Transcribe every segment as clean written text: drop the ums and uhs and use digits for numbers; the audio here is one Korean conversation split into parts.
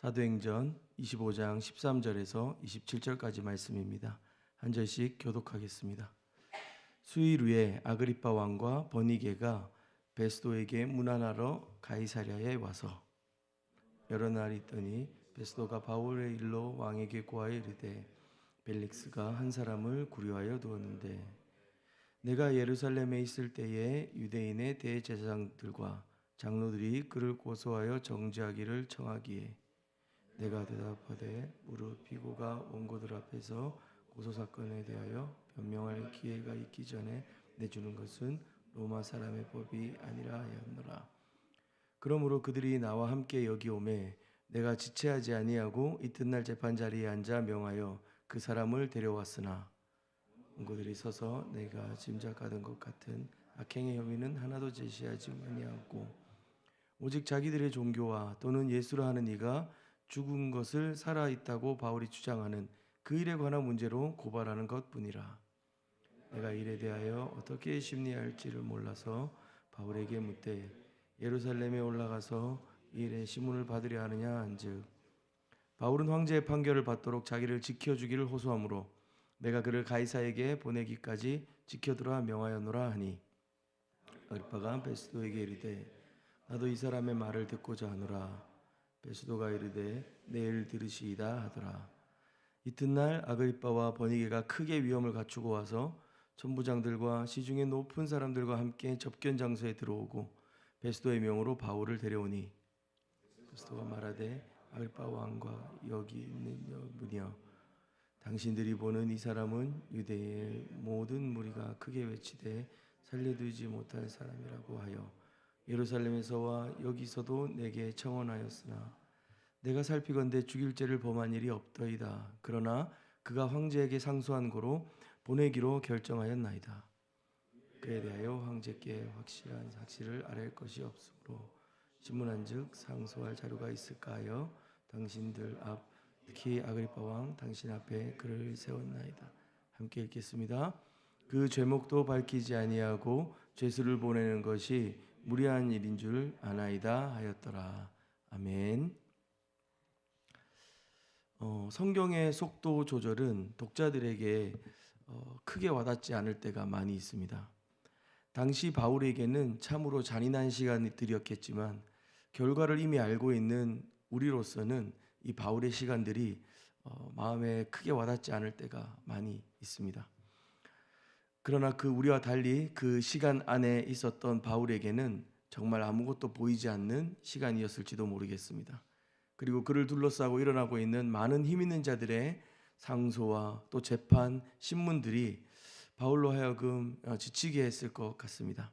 사도행전 25장 13절에서 27절까지 말씀입니다. 한 절씩 교독하겠습니다. 수일 후에 아그리빠 왕과 버니게가 베스도에게 문안하러 가이사랴에 와서 여러 날 있더니 베스도가 바울의 일로 왕에게 고하여 이르되 벨릭스가 한 사람을 구류하여 두었는데 내가 예루살렘에 있을 때에 유대인의 대제사장들과 장로들이 그를 고소하여 정죄하기를 청하기에 내가 대답하되 무릇 피고가 원고들 앞에서 고소사건에 대하여 변명할 기회가 있기 전에 내주는 것은 로마 사람의 법이 아니라 하였노라. 그러므로 그들이 나와 함께 여기 오매 내가 지체하지 아니하고 이튿날 재판 자리에 앉아 명하여 그 사람을 데려왔으나 원고들이 서서 내가 짐작하던 것 같은 악행의 혐의는 하나도 제시하지 아니하고 오직 자기들의 종교와 또는 예수라 하는 이가 죽은 것을 살아있다고 바울이 주장하는 그 일에 관한 문제로 고발하는 것뿐이라. 내가 일에 대하여 어떻게 심리할지를 몰라서 바울에게 묻되 예루살렘에 올라가서 이 일의 심문을 받으려 하느냐 한즉 바울은 황제의 판결을 받도록 자기를 지켜주기를 호소하므로 내가 그를 가이사에게 보내기까지 지켜두라 명하였노라 하니 아그리빠가 베스도에게 이르되 나도 이 사람의 말을 듣고자 하노라. 베스도가 이르되 내일 들으시이다 하더라. 이튿날 아그리빠와 버니게가 크게 위험을 갖추고 와서 천부장들과 시중의 높은 사람들과 함께 접견 장소에 들어오고 베스도의 명으로 바울을 데려오니 베스도가 말하되 아그리빠 왕과 여기 있는 여분이여 당신들이 보는 이 사람은 유대의 모든 무리가 크게 외치되 살려두지 못할 사람이라고 하여 예루살렘에서와 여기서도 내게 청언하였으나 내가 살피건대 죽일 죄를 범한 일이 없더이다. 그러나 그가 황제에게 상소한 고로 보내기로 결정하였나이다. 그에 대하여 황제께 확실한 사실을 아랠 것이 없으므로 신문한즉 상소할 자료가 있을까 하여 당신들 앞 특히 아그리빠 왕 당신 앞에 그를 세웠나이다. 함께 읽겠습니다. 그 죄목도 밝히지 아니하고 죄수를 보내는 것이 무리한 일인 줄 아나이다 하였더라. 아멘. 성경의 속도 조절은 독자들에게 크게 와닿지 않을 때가 많이 있습니다. 당시 바울에게는 참으로 잔인한 시간들이었겠지만 결과를 이미 알고 있는 우리로서는 이 바울의 시간들이 마음에 크게 와닿지 않을 때가 많이 있습니다. 그러나 그 우리와 달리 그 시간 안에 있었던 바울에게는 정말 아무것도 보이지 않는 시간이었을지도 모르겠습니다. 그리고 그를 둘러싸고 일어나고 있는 많은 힘 있는 자들의 상소와 또 재판, 신문들이 바울로 하여금 지치게 했을 것 같습니다.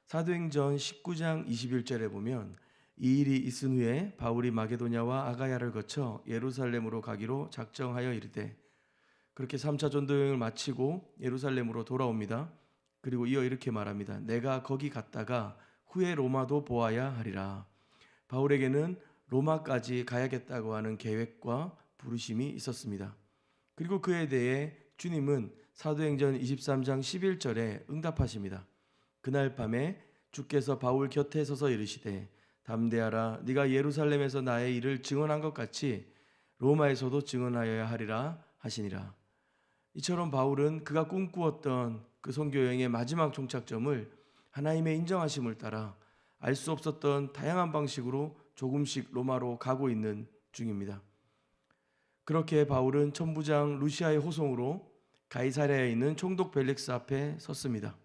사도행전 19장 21절에 보면 이 일이 있은 후에 바울이 마게도냐와 아가야를 거쳐 예루살렘으로 가기로 작정하여 이르되 그렇게 3차 전도여행을 마치고 예루살렘으로 돌아옵니다. 그리고 이어 이렇게 말합니다. 내가 거기 갔다가 후에 로마도 보아야 하리라. 바울에게는 로마까지 가야겠다고 하는 계획과 부르심이 있었습니다. 그리고 그에 대해 주님은 사도행전 23장 11절에 응답하십니다. 그날 밤에 주께서 바울 곁에 서서 이르시되 담대하라. 네가 예루살렘에서 나의 일을 증언한 것 같이 로마에서도 증언하여야 하리라 하시니라. 이처럼 바울은 그가 꿈꾸었던 그 선교 여행의 마지막 종착점을 하나님의 인정하심을 따라 알 수 없었던 다양한 방식으로 조금씩 로마로 가고 있는 중입니다. 그렇게 바울은 천부장 루시아의 호송으로 가이사랴에 있는 총독 벨릭스 앞에 섰습니다.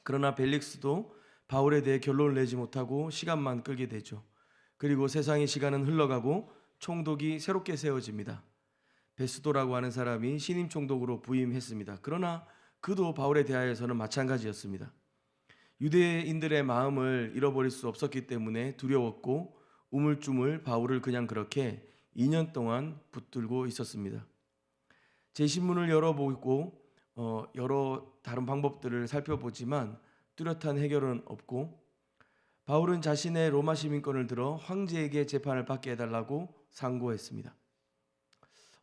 그러나 벨릭스도 바울에 대해 결론을 내지 못하고 시간만 끌게 되죠. 그리고 세상의 시간은 흘러가고 총독이 새롭게 세워집니다. 베스도라고 하는 사람이 신임 총독으로 부임했습니다. 그러나 그도 바울에 대하여서는 마찬가지였습니다. 유대인들의 마음을 잃어버릴 수 없었기 때문에 두려웠고 우물쭈물 바울을 그냥 그렇게 2년 동안 붙들고 있었습니다. 제 신문을 열어보고 여러 다른 방법들을 살펴보지만 뚜렷한 해결은 없고 바울은 자신의 로마 시민권을 들어 황제에게 재판을 받게 해달라고 상고했습니다.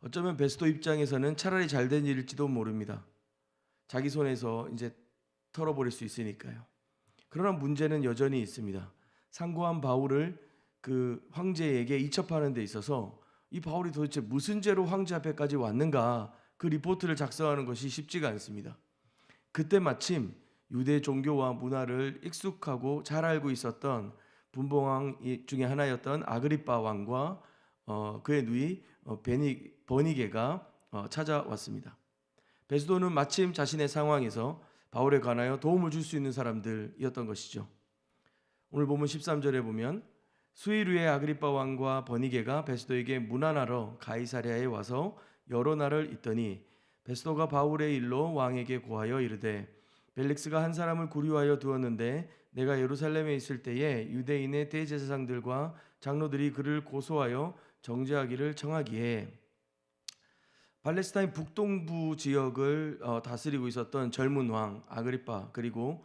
어쩌면 베스도 입장에서는 차라리 잘된 일일지도 모릅니다. 자기 손에서 이제 털어버릴 수 있으니까요. 그러나 문제는 여전히 있습니다. 상고한 바울을 그 황제에게 이첩하는 데 있어서 이 바울이 도대체 무슨 죄로 황제 앞에까지 왔는가 그 리포트를 작성하는 것이 쉽지가 않습니다. 그때 마침 유대 종교와 문화를 익숙하고 잘 알고 있었던 분봉왕 중에 하나였던 아그리빠 왕과 그의 누이 버니게가 찾아왔습니다. 베스도는 마침 자신의 상황에서 바울에 관하여 도움을 줄 수 있는 사람들이었던 것이죠. 오늘 본문 13절에 보면 수일 후에 아그리빠 왕과 버니게가 베스도에게 문안하러 가이사랴에 와서 여러 날을 있더니 베스도가 바울의 일로 왕에게 고하여 이르되 벨릭스가 한 사람을 구류하여 두었는데 내가 예루살렘에 있을 때에 유대인의 대제사장들과 장로들이 그를 고소하여 정죄하기를 청하기에 팔레스타인 북동부 지역을 다스리고 있었던 젊은 왕 아그리빠 그리고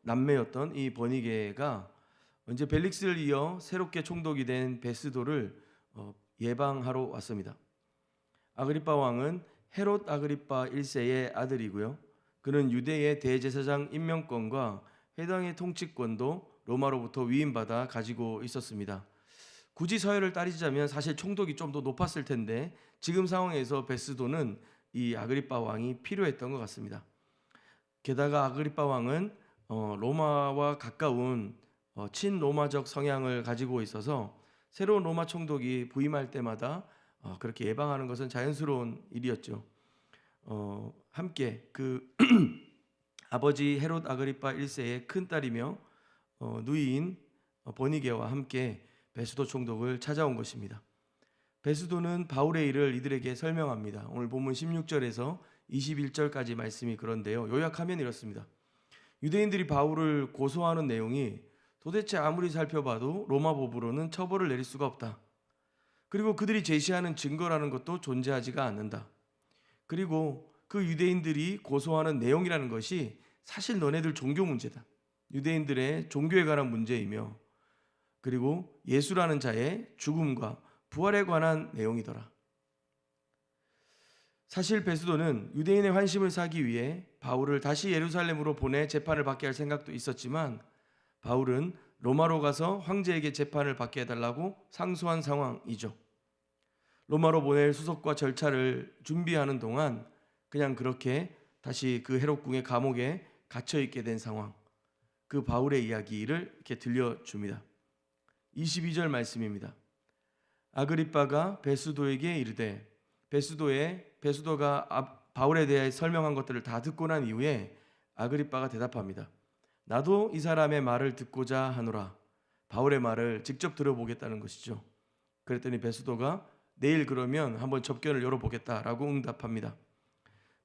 남매였던 이 버니게가 이제 벨릭스를 이어 새롭게 총독이 된 베스도를 예방하러 왔습니다. 아그리빠 왕은 헤롯 아그리빠 1세의 아들이고요. 그는 유대의 대제사장 임명권과 해당의 통치권도 로마로부터 위임받아 가지고 있었습니다. 굳이 서열을 따지자면 사실 총독이 좀 더 높았을 텐데 지금 상황에서 베스도는 이 아그리빠 왕이 필요했던 것 같습니다. 게다가 아그리빠 왕은 로마와 가까운 친로마적 성향을 가지고 있어서 새로운 로마 총독이 부임할 때마다 그렇게 예방하는 것은 자연스러운 일이었죠. 함께 그 아버지 헤롯 아그리빠 1세의 큰딸이며 누이인 버니게와 함께 베스도 총독을 찾아온 것입니다. 베스도는 바울의 일을 이들에게 설명합니다. 오늘 본문 16절에서 21절까지 말씀이 그런데요. 요약하면 이렇습니다. 유대인들이 바울을 고소하는 내용이 도대체 아무리 살펴봐도 로마 법으로는 처벌을 내릴 수가 없다. 그리고 그들이 제시하는 증거라는 것도 존재하지가 않는다. 그리고 그 유대인들이 고소하는 내용이라는 것이 사실 너네들 종교 문제다. 유대인들의 종교에 관한 문제이며 그리고 예수라는 자의 죽음과 부활에 관한 내용이더라. 사실 베스도는 유대인의 환심을 사기 위해 바울을 다시 예루살렘으로 보내 재판을 받게 할 생각도 있었지만 바울은 로마로 가서 황제에게 재판을 받게 해달라고 상소한 상황이죠. 로마로 보낼 수속과 절차를 준비하는 동안 그냥 그렇게 다시 그 헤롯궁의 감옥에 갇혀 있게 된 상황, 그 바울의 이야기를 이렇게 들려줍니다. 22절 말씀입니다. 아그리빠가 베스도에게 이르되 베스도가 바울에 대해 설명한 것들을 다 듣고 난 이후에 아그리빠가 대답합니다. 나도 이 사람의 말을 듣고자 하노라. 바울의 말을 직접 들어보겠다는 것이죠. 그랬더니 베스도가 내일 그러면 한번 접견을 열어보겠다라고 응답합니다.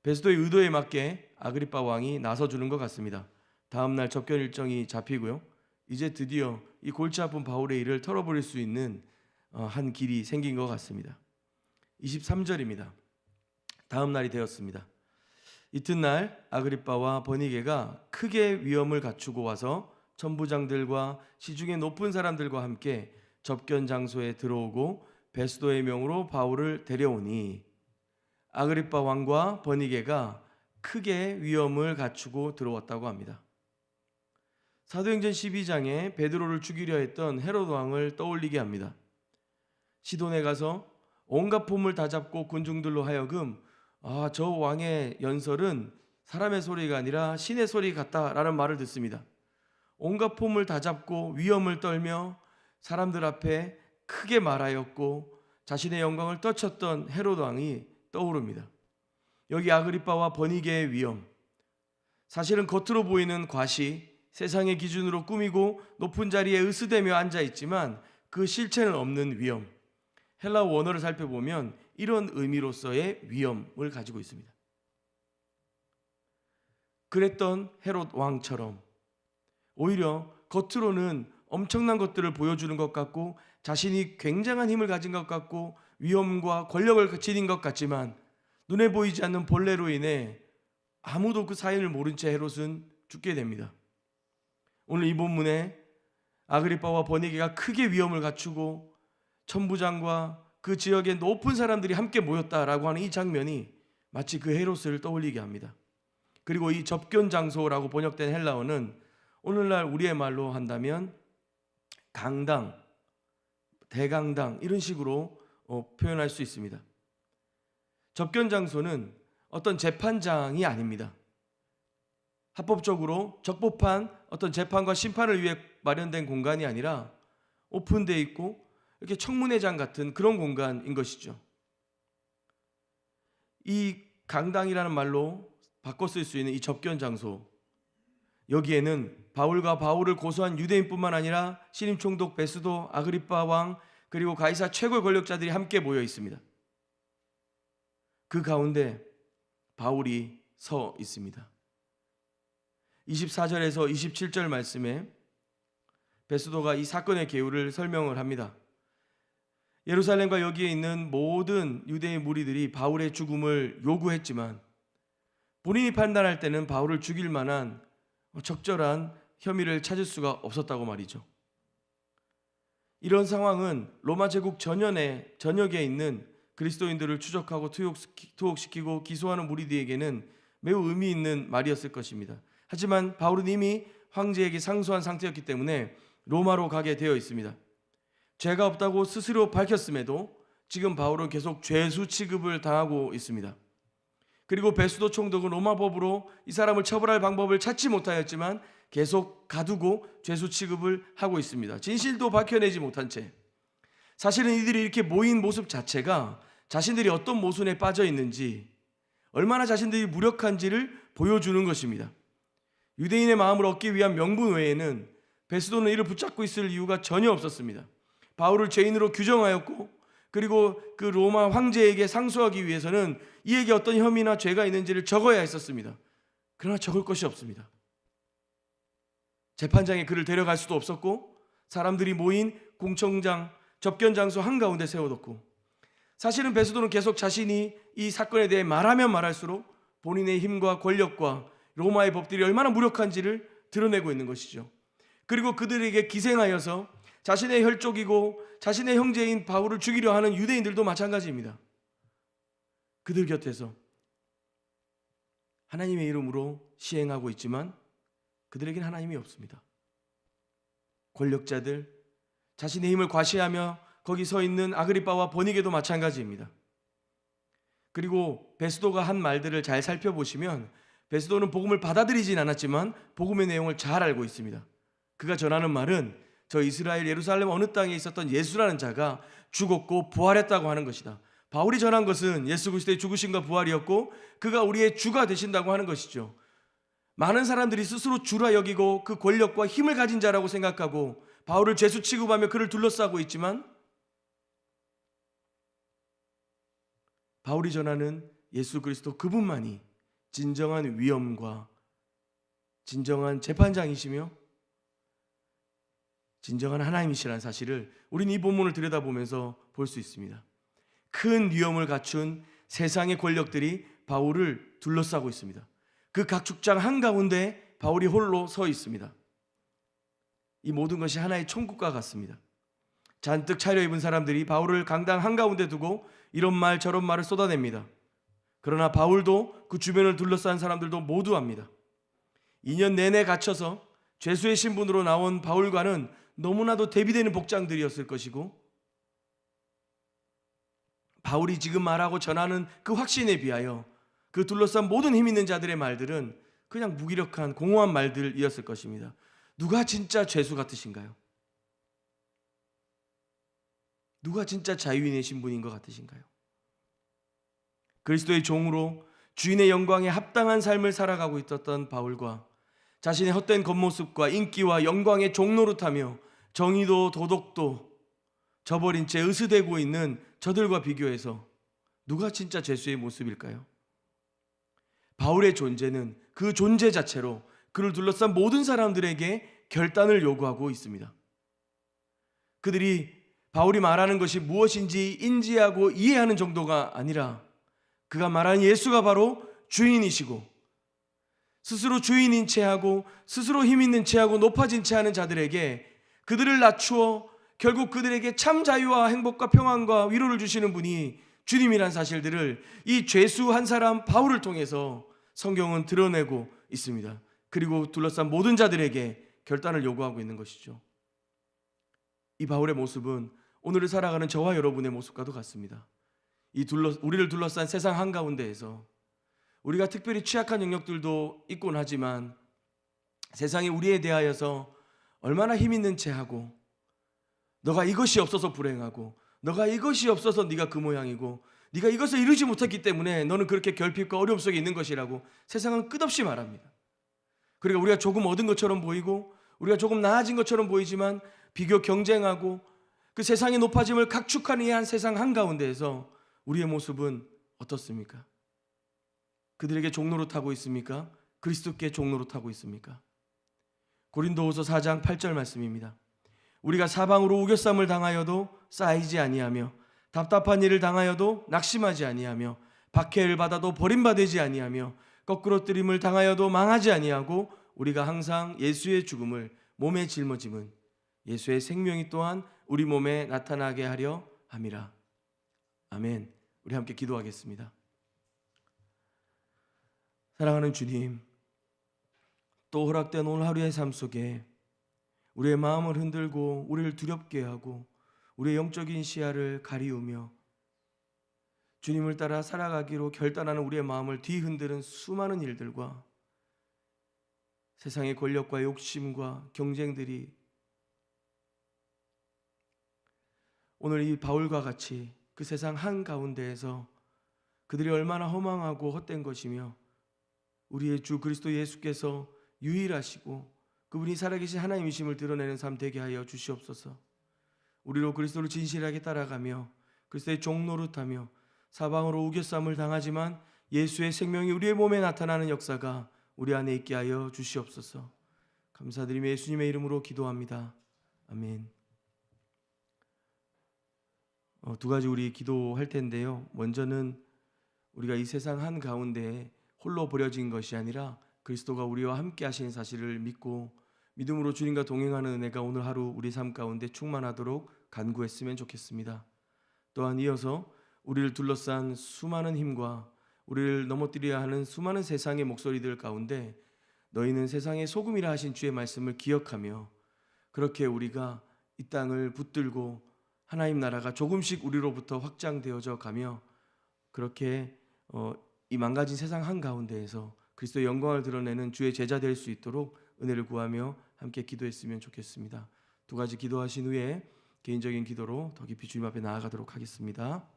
베스도의 의도에 맞게 아그리빠 왕이 나서주는 것 같습니다. 다음 날 접견 일정이 잡히고요. 이제 드디어 이 골치 아픈 바울의 일을 털어버릴 수 있는 한 길이 생긴 것 같습니다. 23절입니다. 다음 날이 되었습니다. 이튿날 아그리빠와 버니게가 크게 위엄을 갖추고 와서 천부장들과 시중의 높은 사람들과 함께 접견 장소에 들어오고 베스도의 명으로 바울을 데려오니 아그리빠 왕과 버니게가 크게 위엄을 갖추고 들어왔다고 합니다. 사도행전 12장에 베드로를 죽이려 했던 헤롯 왕을 떠올리게 합니다. 시돈에 가서 온갖 폼을 다 잡고 군중들로 하여금 저 왕의 연설은 사람의 소리가 아니라 신의 소리 같다라는 말을 듣습니다. 온갖 폼을 다 잡고 위엄을 떨며 사람들 앞에 크게 말하였고 자신의 영광을 떨쳤던 헤롯 왕이 떠오릅니다. 여기 아그리빠와 버니게의 위엄, 사실은 겉으로 보이는 과시, 세상의 기준으로 꾸미고 높은 자리에 으스대며 앉아있지만 그 실체는 없는 위엄, 헬라어 원어를 살펴보면 이런 의미로서의 위엄을 가지고 있습니다. 그랬던 헤롯 왕처럼 오히려 겉으로는 엄청난 것들을 보여주는 것 같고 자신이 굉장한 힘을 가진 것 같고 위엄과 권력을 지닌 것 같지만 눈에 보이지 않는 벌레로 인해 아무도 그 사연을 모른 채 헤롯은 죽게 됩니다. 오늘 이 본문에 아그리빠와 버니게가 크게 위엄을 갖추고 천부장과 그 지역의 높은 사람들이 함께 모였다라고 하는 이 장면이 마치 그 헤롯을 떠올리게 합니다. 그리고 이 접견 장소라고 번역된 헬라어는 오늘날 우리의 말로 한다면 강당 대강당 이런 식으로 표현할 수 있습니다. 접견 장소는 어떤 재판장이 아닙니다. 합법적으로 적법한 어떤 재판과 심판을 위해 마련된 공간이 아니라 오픈되어 있고 이렇게 청문회장 같은 그런 공간인 것이죠. 이 강당이라는 말로 바꿔 쓸 수 있는 이 접견 장소, 여기에는 바울과 바울을 고소한 유대인뿐만 아니라 신임 총독 베스도, 아그리빠 왕, 그리고 가이사 최고의 권력자들이 함께 모여 있습니다. 그 가운데 바울이 서 있습니다. 24절에서 27절 말씀에 베스도가 이 사건의 개요를 설명을 합니다. 예루살렘과 여기에 있는 모든 유대인 무리들이 바울의 죽음을 요구했지만 본인이 판단할 때는 바울을 죽일 만한 적절한 혐의를 찾을 수가 없었다고 말이죠. 이런 상황은 로마 제국 전역에 있는 그리스도인들을 추적하고 투옥시키고 기소하는 무리들에게는 매우 의미 있는 말이었을 것입니다. 하지만 바울은 이미 황제에게 상소한 상태였기 때문에 로마로 가게 되어 있습니다. 죄가 없다고 스스로 밝혔음에도 지금 바울은 계속 죄수 취급을 당하고 있습니다. 그리고 베스도 총독은 로마 법으로 이 사람을 처벌할 방법을 찾지 못하였지만 계속 가두고 죄수 취급을 하고 있습니다. 진실도 밝혀내지 못한 채. 사실은 이들이 이렇게 모인 모습 자체가 자신들이 어떤 모순에 빠져 있는지, 얼마나 자신들이 무력한지를 보여주는 것입니다. 유대인의 마음을 얻기 위한 명분 외에는 베스도는 이를 붙잡고 있을 이유가 전혀 없었습니다. 바울을 죄인으로 규정하였고, 그리고 그 로마 황제에게 상소하기 위해서는 이에게 어떤 혐의나 죄가 있는지를 적어야 했었습니다. 그러나 적을 것이 없습니다. 재판장에 그를 데려갈 수도 없었고, 사람들이 모인 공청장, 접견 장소 한가운데 세워뒀고, 사실은 베스도는 계속 자신이 이 사건에 대해 말하면 말할수록 본인의 힘과 권력과 로마의 법들이 얼마나 무력한지를 드러내고 있는 것이죠. 그리고 그들에게 기생하여서 자신의 혈족이고 자신의 형제인 바울을 죽이려 하는 유대인들도 마찬가지입니다. 그들 곁에서 하나님의 이름으로 시행하고 있지만 그들에게는 하나님이 없습니다. 권력자들, 자신의 힘을 과시하며 거기 서 있는 아그리빠와 버니게도 마찬가지입니다. 그리고 베스도가 한 말들을 잘 살펴보시면 베스도는 복음을 받아들이진 않았지만 복음의 내용을 잘 알고 있습니다. 그가 전하는 말은 저 이스라엘 예루살렘 어느 땅에 있었던 예수라는 자가 죽었고 부활했다고 하는 것이다. 바울이 전한 것은 예수 그리스도의 죽으심과 부활이었고 그가 우리의 주가 되신다고 하는 것이죠. 많은 사람들이 스스로 주라 여기고 그 권력과 힘을 가진 자라고 생각하고 바울을 죄수 취급하며 그를 둘러싸고 있지만 바울이 전하는 예수 그리스도 그분만이 진정한 위엄과 진정한 재판장이시며 진정한 하나님이시라는 사실을 우리는 이 본문을 들여다보면서 볼 수 있습니다. 큰 위엄을 갖춘 세상의 권력들이 바울을 둘러싸고 있습니다. 그 각 축장 한가운데 바울이 홀로 서 있습니다. 이 모든 것이 하나의 총국과 같습니다. 잔뜩 차려입은 사람들이 바울을 강당 한가운데 두고 이런 말 저런 말을 쏟아냅니다. 그러나 바울도 그 주변을 둘러싼 사람들도 모두 압니다. 2년 내내 갇혀서 죄수의 신분으로 나온 바울과는 너무나도 대비되는 복장들이었을 것이고 바울이 지금 말하고 전하는 그 확신에 비하여 그 둘러싼 모든 힘 있는 자들의 말들은 그냥 무기력한 공허한 말들이었을 것입니다. 누가 진짜 죄수 같으신가요? 누가 진짜 자유인의 신분인 것 같으신가요? 그리스도의 종으로 주인의 영광에 합당한 삶을 살아가고 있었던 바울과 자신의 헛된 겉모습과 인기와 영광의 종노릇하며 정의도 도덕도 저버린 채 으스대고 있는 저들과 비교해서 누가 진짜 죄수의 모습일까요? 바울의 존재는 그 존재 자체로 그를 둘러싼 모든 사람들에게 결단을 요구하고 있습니다. 그들이 바울이 말하는 것이 무엇인지 인지하고 이해하는 정도가 아니라 그가 말하는 예수가 바로 주인이시고 스스로 주인인 채하고 스스로 힘 있는 채하고 높아진 채하는 자들에게 그들을 낮추어 결국 그들에게 참 자유와 행복과 평안과 위로를 주시는 분이 주님이란 사실들을 이 죄수 한 사람 바울을 통해서 성경은 드러내고 있습니다. 그리고 둘러싼 모든 자들에게 결단을 요구하고 있는 것이죠. 이 바울의 모습은 오늘을 살아가는 저와 여러분의 모습과도 같습니다. 우리를 둘러싼 세상 한가운데에서 우리가 특별히 취약한 영역들도 있곤 하지만 세상이 우리에 대하여서 얼마나 힘 있는 채 하고, 너가 이것이 없어서 불행하고, 너가 이것이 없어서 네가 그 모양이고, 네가 이것을 이루지 못했기 때문에 너는 그렇게 결핍과 어려움 속에 있는 것이라고 세상은 끝없이 말합니다. 그러니까 우리가 조금 얻은 것처럼 보이고 우리가 조금 나아진 것처럼 보이지만 비교 경쟁하고 그 세상의 높아짐을 각축하는 이 한 세상 한가운데에서 우리의 모습은 어떻습니까? 그들에게 종로로 타고 있습니까? 그리스도께 종로로 타고 있습니까? 고린도후서 4장 8절 말씀입니다. 우리가 사방으로 우겨쌈을 당하여도 쌓이지 아니하며 답답한 일을 당하여도 낙심하지 아니하며 박해를 받아도 버림받지 아니하며 거꾸로 뜨림을 당하여도 망하지 아니하고 우리가 항상 예수의 죽음을 몸에 짊어짐은 예수의 생명이 또한 우리 몸에 나타나게 하려 함이라. 아멘. 우리 함께 기도하겠습니다. 사랑하는 주님, 또 허락된 오늘 하루의 삶 속에 우리의 마음을 흔들고 우리를 두렵게 하고 우리의 영적인 시야를 가리우며 주님을 따라 살아가기로 결단하는 우리의 마음을 뒤흔드는 수많은 일들과 세상의 권력과 욕심과 경쟁들이 오늘 이 바울과 같이 그 세상 한가운데에서 그들이 얼마나 허망하고 헛된 것이며 우리의 주 그리스도 예수께서 유일하시고 그분이 살아계신 하나님이심을 드러내는 삶 되게 하여 주시옵소서. 우리로 그리스도를 진실하게 따라가며 그리스도의 종노릇하며 사방으로 우겨쌈을 당하지만 예수의 생명이 우리의 몸에 나타나는 역사가 우리 안에 있게 하여 주시옵소서. 감사드리며 예수님의 이름으로 기도합니다. 아멘. 두 가지 우리 기도할 텐데요. 먼저는 우리가 이 세상 한가운데 홀로 버려진 것이 아니라 그리스도가 우리와 함께 하시는 사실을 믿고 믿음으로 주님과 동행하는 은혜가 오늘 하루 우리 삶 가운데 충만하도록 간구했으면 좋겠습니다. 또한 이어서 우리를 둘러싼 수많은 힘과 우리를 넘어뜨려야 하는 수많은 세상의 목소리들 가운데 너희는 세상의 소금이라 하신 주의 말씀을 기억하며 그렇게 우리가 이 땅을 붙들고 하나님 나라가 조금씩 우리로부터 확장되어져 가며 그렇게 이 망가진 세상 한가운데에서 그리스도의 영광을 드러내는 주의 제자 될 수 있도록 은혜를 구하며 함께 기도했으면 좋겠습니다. 두 가지 기도하신 후에 개인적인 기도로 더 깊이 주님 앞에 나아가도록 하겠습니다.